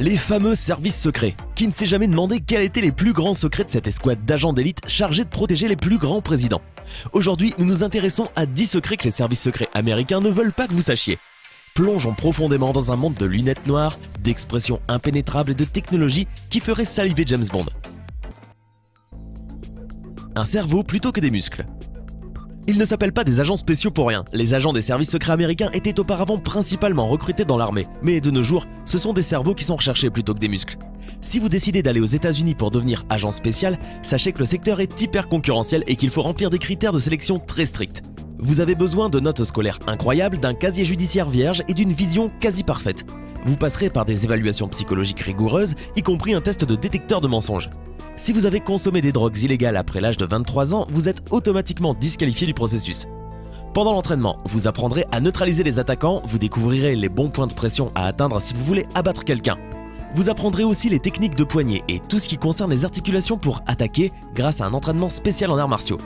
Les fameux services secrets. Qui ne s'est jamais demandé quels étaient les plus grands secrets de cette escouade d'agents d'élite chargés de protéger les plus grands présidents? Aujourd'hui, nous nous intéressons à 10 secrets que les services secrets américains ne veulent pas que vous sachiez. Plongeons profondément dans un monde de lunettes noires, d'expressions impénétrables et de technologies qui feraient saliver James Bond. Un cerveau plutôt que des muscles. Ils ne s'appellent pas des agents spéciaux pour rien. Les agents des services secrets américains étaient auparavant principalement recrutés dans l'armée. Mais de nos jours, ce sont des cerveaux qui sont recherchés plutôt que des muscles. Si vous décidez d'aller aux États-Unis pour devenir agent spécial, sachez que le secteur est hyper concurrentiel et qu'il faut remplir des critères de sélection très stricts. Vous avez besoin de notes scolaires incroyables, d'un casier judiciaire vierge et d'une vision quasi parfaite. Vous passerez par des évaluations psychologiques rigoureuses, y compris un test de détecteur de mensonges. Si vous avez consommé des drogues illégales après l'âge de 23 ans, vous êtes automatiquement disqualifié du processus. Pendant l'entraînement, vous apprendrez à neutraliser les attaquants, vous découvrirez les bons points de pression à atteindre si vous voulez abattre quelqu'un. Vous apprendrez aussi les techniques de poignet et tout ce qui concerne les articulations pour attaquer grâce à un entraînement spécial en arts martiaux.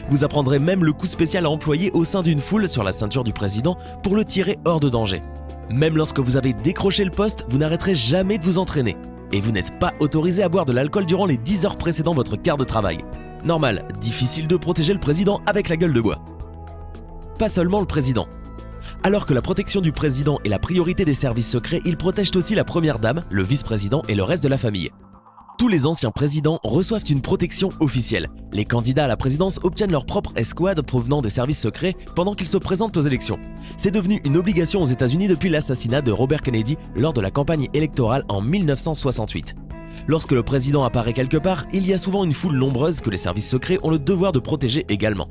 Vous apprendrez même le coup spécial à employer au sein d'une foule sur la ceinture du président pour le tirer hors de danger. Même lorsque vous avez décroché le poste, vous n'arrêterez jamais de vous entraîner. Et vous n'êtes pas autorisé à boire de l'alcool durant les 10 heures précédant votre quart de travail. Normal, difficile de protéger le président avec la gueule de bois. Pas seulement le président. Alors que la protection du président est la priorité des services secrets, ils protègent aussi la première dame, le vice-président et le reste de la famille. Tous les anciens présidents reçoivent une protection officielle. Les candidats à la présidence obtiennent leur propre escouade provenant des services secrets pendant qu'ils se présentent aux élections. C'est devenu une obligation aux États-Unis depuis l'assassinat de Robert Kennedy lors de la campagne électorale en 1968. Lorsque le président apparaît quelque part, il y a souvent une foule nombreuse que les services secrets ont le devoir de protéger également.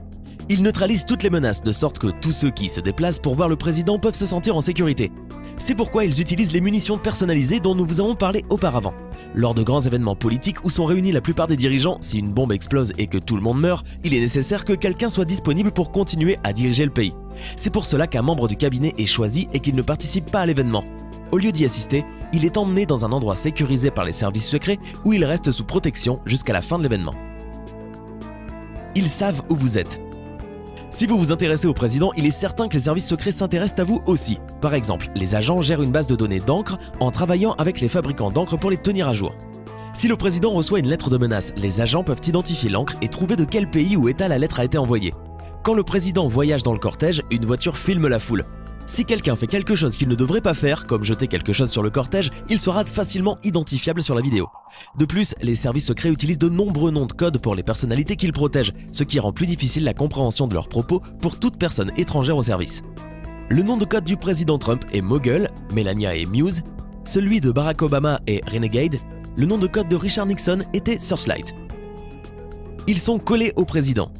Ils neutralisent toutes les menaces de sorte que tous ceux qui se déplacent pour voir le président peuvent se sentir en sécurité. C'est pourquoi ils utilisent les munitions personnalisées dont nous vous avons parlé auparavant. Lors de grands événements politiques où sont réunis la plupart des dirigeants, si une bombe explose et que tout le monde meurt, il est nécessaire que quelqu'un soit disponible pour continuer à diriger le pays. C'est pour cela qu'un membre du cabinet est choisi et qu'il ne participe pas à l'événement. Au lieu d'y assister, il est emmené dans un endroit sécurisé par les services secrets où il reste sous protection jusqu'à la fin de l'événement. Ils savent où vous êtes. Si vous vous intéressez au président, il est certain que les services secrets s'intéressent à vous aussi. Par exemple, les agents gèrent une base de données d'encre en travaillant avec les fabricants d'encre pour les tenir à jour. Si le président reçoit une lettre de menace, les agents peuvent identifier l'encre et trouver de quel pays ou état la lettre a été envoyée. Quand le président voyage dans le cortège, une voiture filme la foule. Si quelqu'un fait quelque chose qu'il ne devrait pas faire, comme jeter quelque chose sur le cortège, il sera facilement identifiable sur la vidéo. De plus, les services secrets utilisent de nombreux noms de code pour les personnalités qu'ils protègent, ce qui rend plus difficile la compréhension de leurs propos pour toute personne étrangère au service. Le nom de code du président Trump est Mogul, Melania est Muse, celui de Barack Obama est Renegade, le nom de code de Richard Nixon était Searchlight. Ils sont collés au président.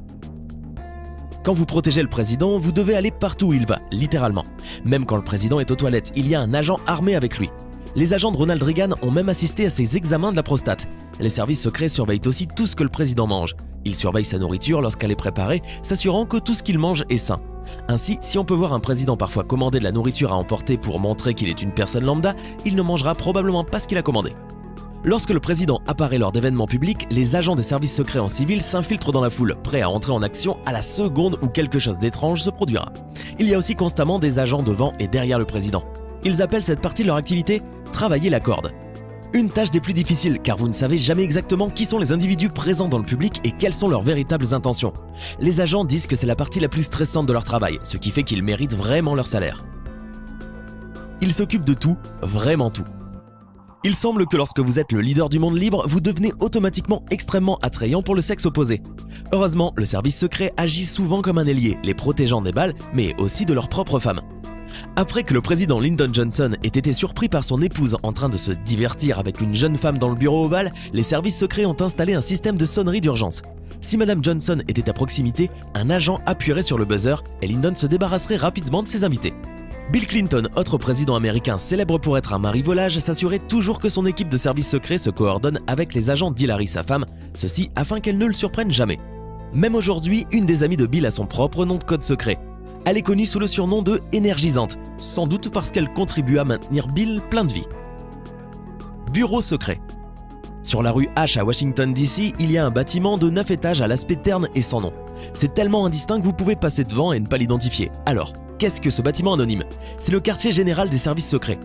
Quand vous protégez le président, vous devez aller partout où il va, littéralement. Même quand le président est aux toilettes, il y a un agent armé avec lui. Les agents de Ronald Reagan ont même assisté à ses examens de la prostate. Les services secrets surveillent aussi tout ce que le président mange. Ils surveillent sa nourriture lorsqu'elle est préparée, s'assurant que tout ce qu'il mange est sain. Ainsi, si on peut voir un président parfois commander de la nourriture à emporter pour montrer qu'il est une personne lambda, il ne mangera probablement pas ce qu'il a commandé. Lorsque le président apparaît lors d'événements publics, les agents des services secrets en civil s'infiltrent dans la foule, prêts à entrer en action à la seconde où quelque chose d'étrange se produira. Il y a aussi constamment des agents devant et derrière le président. Ils appellent cette partie de leur activité « travailler la corde ». Une tâche des plus difficiles car vous ne savez jamais exactement qui sont les individus présents dans le public et quelles sont leurs véritables intentions. Les agents disent que c'est la partie la plus stressante de leur travail, ce qui fait qu'ils méritent vraiment leur salaire. Ils s'occupent de tout, vraiment tout. Il semble que lorsque vous êtes le leader du monde libre, vous devenez automatiquement extrêmement attrayant pour le sexe opposé. Heureusement, le service secret agit souvent comme un ailier, les protégeant des balles, mais aussi de leurs propres femmes. Après que le président Lyndon Johnson ait été surpris par son épouse en train de se divertir avec une jeune femme dans le bureau ovale, les services secrets ont installé un système de sonnerie d'urgence. Si Madame Johnson était à proximité, un agent appuierait sur le buzzer et Lyndon se débarrasserait rapidement de ses invités. Bill Clinton, autre président américain célèbre pour être un marivolage, s'assurait toujours que son équipe de services secrets se coordonne avec les agents d'Hillary, sa femme, ceci afin qu'elle ne le surprenne jamais. Même aujourd'hui, une des amies de Bill a son propre nom de code secret. Elle est connue sous le surnom de « énergisante », sans doute parce qu'elle contribue à maintenir Bill plein de vie. Bureau secret. Sur la rue H à Washington DC, il y a un bâtiment de 9 étages à l'aspect terne et sans nom. C'est tellement indistinct que vous pouvez passer devant et ne pas l'identifier. Alors, qu'est-ce que ce bâtiment anonyme? C'est le quartier général des services secrets.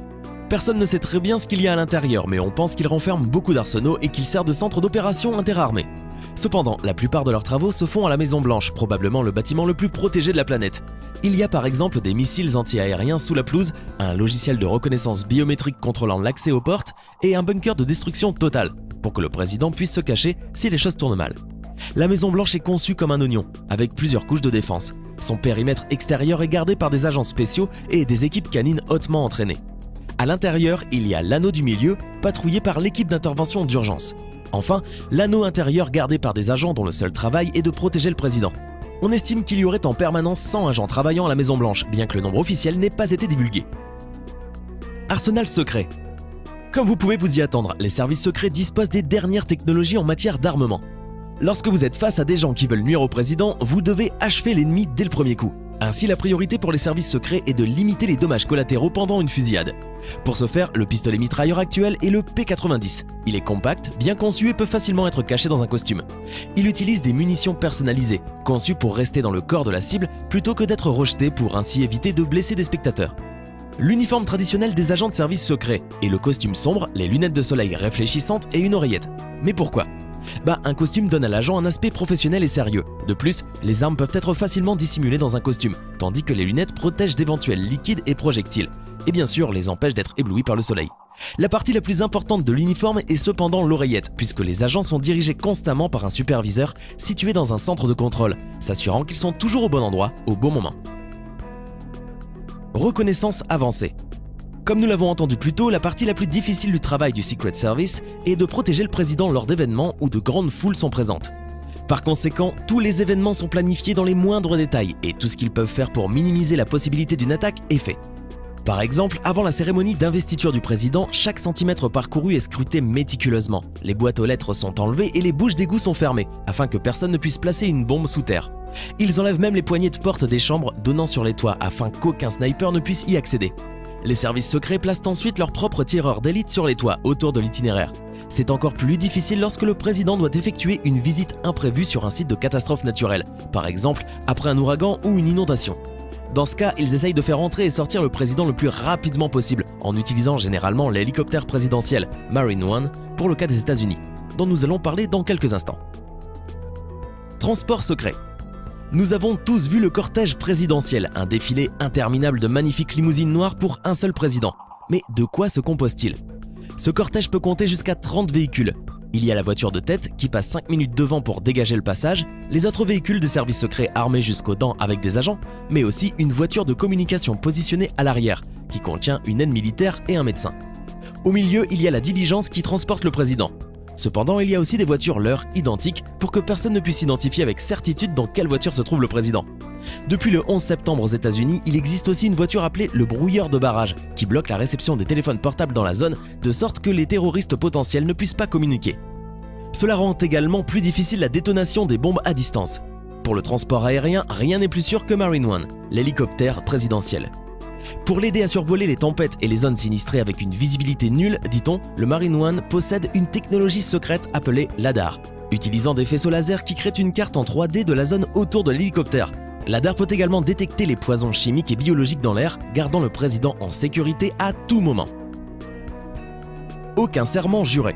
Personne ne sait très bien ce qu'il y a à l'intérieur, mais on pense qu'il renferme beaucoup d'arsenaux et qu'il sert de centre d'opération interarmées. Cependant, la plupart de leurs travaux se font à la Maison Blanche, probablement le bâtiment le plus protégé de la planète. Il y a par exemple des missiles anti-aériens sous la pelouse, un logiciel de reconnaissance biométrique contrôlant l'accès aux portes et un bunker de destruction totale, pour que le président puisse se cacher si les choses tournent mal. La Maison Blanche est conçue comme un oignon, avec plusieurs couches de défense. Son périmètre extérieur est gardé par des agents spéciaux et des équipes canines hautement entraînées. À l'intérieur, il y a l'anneau du milieu, patrouillé par l'équipe d'intervention d'urgence. Enfin, l'anneau intérieur gardé par des agents dont le seul travail est de protéger le président. On estime qu'il y aurait en permanence 100 agents travaillant à la Maison Blanche, bien que le nombre officiel n'ait pas été divulgué. Arsenal secret. Comme vous pouvez vous y attendre, les services secrets disposent des dernières technologies en matière d'armement. Lorsque vous êtes face à des gens qui veulent nuire au président, vous devez achever l'ennemi dès le premier coup. Ainsi, la priorité pour les services secrets est de limiter les dommages collatéraux pendant une fusillade. Pour ce faire, le pistolet mitrailleur actuel est le P90. Il est compact, bien conçu et peut facilement être caché dans un costume. Il utilise des munitions personnalisées, conçues pour rester dans le corps de la cible plutôt que d'être rejetées pour ainsi éviter de blesser des spectateurs. L'uniforme traditionnel des agents de services secrets est le costume sombre, les lunettes de soleil réfléchissantes et une oreillette. Mais pourquoi ? Un costume donne à l'agent un aspect professionnel et sérieux. De plus, les armes peuvent être facilement dissimulées dans un costume, tandis que les lunettes protègent d'éventuels liquides et projectiles, et bien sûr les empêchent d'être éblouis par le soleil. La partie la plus importante de l'uniforme est cependant l'oreillette, puisque les agents sont dirigés constamment par un superviseur situé dans un centre de contrôle, s'assurant qu'ils sont toujours au bon endroit, au bon moment. Reconnaissance avancée. Comme nous l'avons entendu plus tôt, la partie la plus difficile du travail du Secret Service est de protéger le président lors d'événements où de grandes foules sont présentes. Par conséquent, tous les événements sont planifiés dans les moindres détails et tout ce qu'ils peuvent faire pour minimiser la possibilité d'une attaque est fait. Par exemple, avant la cérémonie d'investiture du président, chaque centimètre parcouru est scruté méticuleusement. Les boîtes aux lettres sont enlevées et les bouches d'égout sont fermées, afin que personne ne puisse placer une bombe sous terre. Ils enlèvent même les poignées de porte des chambres donnant sur les toits afin qu'aucun sniper ne puisse y accéder. Les services secrets placent ensuite leurs propres tireurs d'élite sur les toits autour de l'itinéraire. C'est encore plus difficile lorsque le président doit effectuer une visite imprévue sur un site de catastrophe naturelle, par exemple après un ouragan ou une inondation. Dans ce cas, ils essayent de faire entrer et sortir le président le plus rapidement possible, en utilisant généralement l'hélicoptère présidentiel Marine One pour le cas des États-Unis, dont nous allons parler dans quelques instants. Transport secret. Nous avons tous vu le cortège présidentiel, un défilé interminable de magnifiques limousines noires pour un seul président. Mais de quoi se compose-t-il? Ce cortège peut compter jusqu'à 30 véhicules. Il y a la voiture de tête qui passe 5 minutes devant pour dégager le passage, les autres véhicules des services secrets armés jusqu'aux dents avec des agents, mais aussi une voiture de communication positionnée à l'arrière, qui contient une aide militaire et un médecin. Au milieu, il y a la diligence qui transporte le président. Cependant, il y a aussi des voitures leurres identiques pour que personne ne puisse identifier avec certitude dans quelle voiture se trouve le président. Depuis le 11 septembre aux États-Unis, il existe aussi une voiture appelée le brouilleur de barrage qui bloque la réception des téléphones portables dans la zone de sorte que les terroristes potentiels ne puissent pas communiquer. Cela rend également plus difficile la détonation des bombes à distance. Pour le transport aérien, rien n'est plus sûr que Marine One, l'hélicoptère présidentiel. Pour l'aider à survoler les tempêtes et les zones sinistrées avec une visibilité nulle, dit-on, le Marine One possède une technologie secrète appelée LADAR, utilisant des faisceaux laser qui créent une carte en 3D de la zone autour de l'hélicoptère. LADAR peut également détecter les poisons chimiques et biologiques dans l'air, gardant le président en sécurité à tout moment. Aucun serment juré.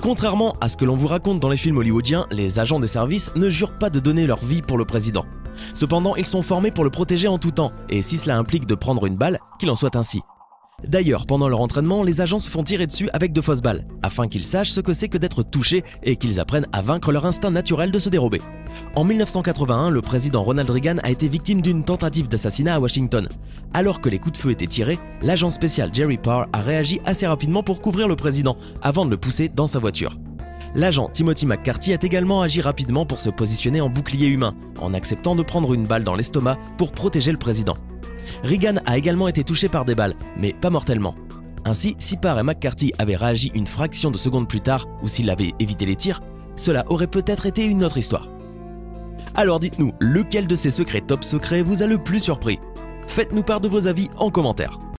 Contrairement à ce que l'on vous raconte dans les films hollywoodiens, les agents des services ne jurent pas de donner leur vie pour le président. Cependant, ils sont formés pour le protéger en tout temps, et si cela implique de prendre une balle, qu'il en soit ainsi. D'ailleurs, pendant leur entraînement, les agents se font tirer dessus avec de fausses balles, afin qu'ils sachent ce que c'est que d'être touchés et qu'ils apprennent à vaincre leur instinct naturel de se dérober. En 1981, le président Ronald Reagan a été victime d'une tentative d'assassinat à Washington. Alors que les coups de feu étaient tirés, l'agent spécial Jerry Parr a réagi assez rapidement pour couvrir le président, avant de le pousser dans sa voiture. L'agent Timothy McCarthy a également agi rapidement pour se positionner en bouclier humain, en acceptant de prendre une balle dans l'estomac pour protéger le président. Reagan a également été touché par des balles, mais pas mortellement. Ainsi, si Parr et McCarthy avaient réagi une fraction de seconde plus tard, ou s'ils avaient évité les tirs, cela aurait peut-être été une autre histoire. Alors dites-nous, lequel de ces secrets top secrets vous a le plus surpris? Faites-nous part de vos avis en commentaire.